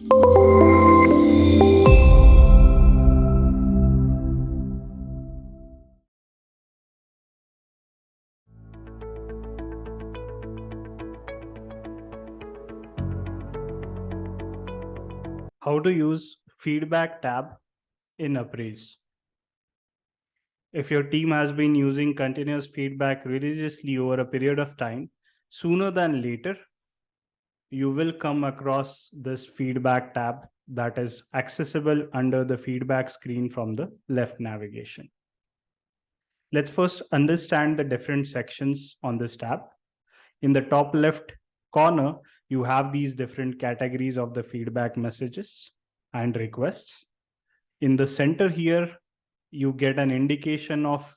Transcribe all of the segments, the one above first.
How to use feedback tab in UpRaise. If your team has been using continuous feedback religiously over a period of time, sooner than later, you will come across this feedback tab that is accessible under the feedback screen from the left navigation. Let's first understand the different sections on this tab. In the top left corner, you have these different categories of the feedback messages and requests. In the center here, you get an indication of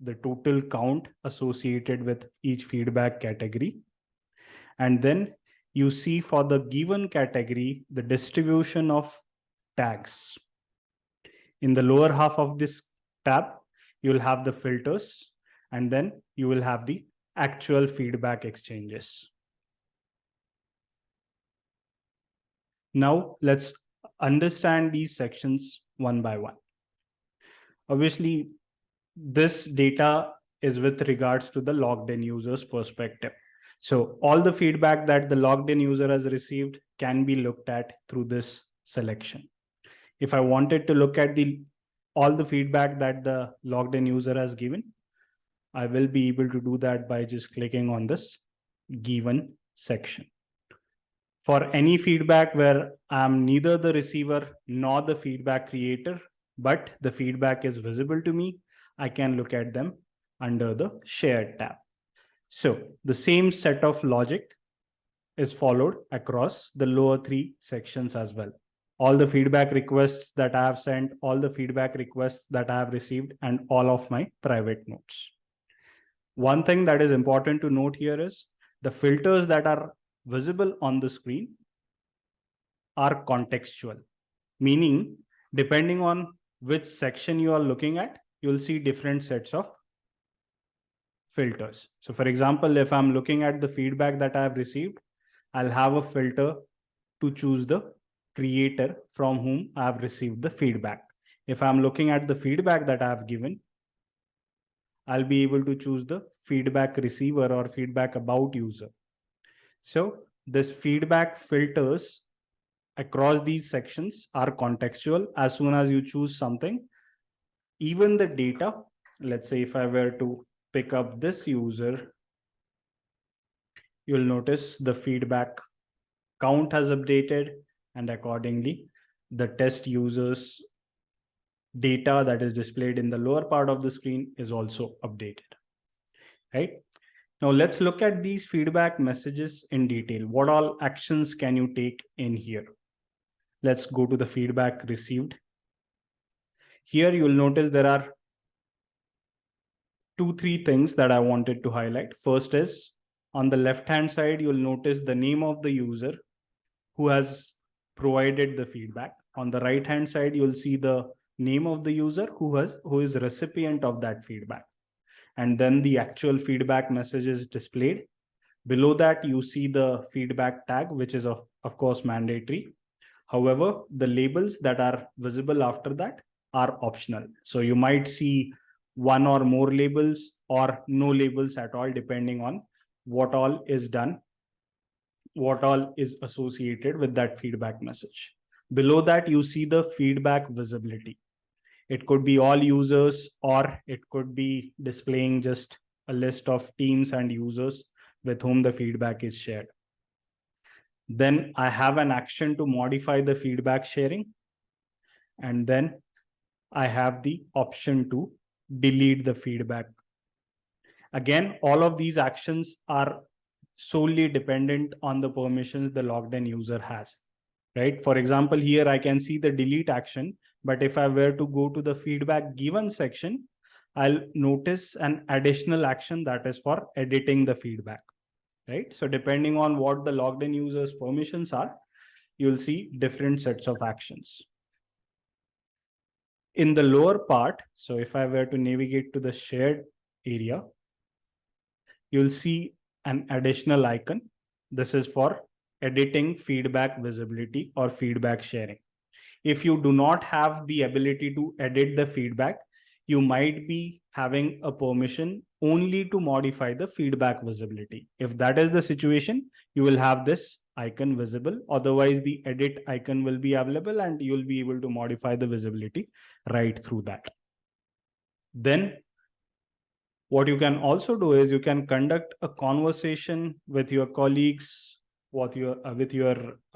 the total count associated with each feedback category. And then you see for the given category, the distribution of tags. In the lower half of this tab, you will have the filters, and then you will have the actual feedback exchanges. Now let's understand these sections one by one. Obviously, this data is with regards to the logged in user's perspective. So all the feedback that the logged in user has received can be looked at through this selection. If I wanted to look at all the feedback that the logged in user has given, I will be able to do that by just clicking on this given section. For any feedback where I'm neither the receiver nor the feedback creator, but the feedback is visible to me, I can look at them under the shared tab. So the same set of logic is followed across the lower three sections as well. All the feedback requests that I have sent, all the feedback requests that I have received, and all of my private notes. One thing that is important to note here is the filters that are visible on the screen are contextual, meaning depending on which section you are looking at, you'll see different sets of filters. So for example, if I'm looking at the feedback that I have received, I'll have a filter to choose the creator from whom I have received the feedback. If I'm looking at the feedback that I have given, I'll be able to choose the feedback receiver or feedback about user. So this feedback filters across these sections are contextual. As soon as you choose something, even the data, let's say if I were to pick up this user, you'll notice the feedback count has updated, and accordingly, the test users data that is displayed in the lower part of the screen is also updated, right? Now let's look at these feedback messages in detail. What all actions can you take in here? Let's go to the feedback received. Here you'll notice there are 2-3 things that I wanted to highlight. First is on the left-hand side, you'll notice the name of the user who has provided the feedback. On the right-hand side, you'll see the name of the user who is recipient of that feedback. And then the actual feedback message is displayed. Below that, you see the feedback tag, which is of course mandatory. However, the labels that are visible after that are optional. So you might see one or more labels or no labels at all, depending on what all is done, what all is associated with that feedback message. Below that, you see the feedback visibility. It could be all users, or it could be displaying just a list of teams and users with whom the feedback is shared. Then I have an action to modify the feedback sharing. And then I have the option to delete the feedback. Again, all of these actions are solely dependent on the permissions the logged in user has, right? For example, here I can see the delete action, but if I were to go to the feedback given section, I'll notice an additional action that is for editing the feedback, right? So depending on what the logged in user's permissions are, you'll see different sets of actions. In the lower part, so if I were to navigate to the shared area, you'll see an additional icon. This is for editing, feedback visibility, or feedback sharing. If you do not have the ability to edit the feedback, you might be having a permission only to modify the feedback visibility. If that is the situation, you will have this icon visible. Otherwise, the edit icon will be available and you'll be able to modify the visibility right through that. Then what you can also do is you can conduct a conversation with your colleagues, with your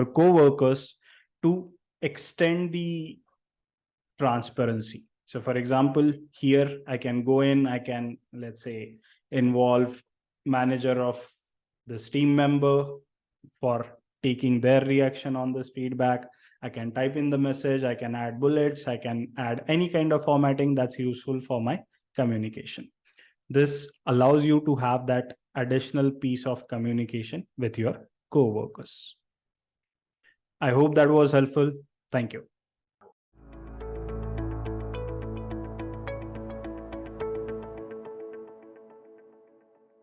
coworkers to extend the transparency. So for example, here I can go in, I can, let's say, involve manager of this team member for taking their reaction on this feedback. I can type in the message, I can add bullets, I can add any kind of formatting that's useful for my communication. This allows you to have that additional piece of communication with your coworkers. I hope that was helpful. Thank you.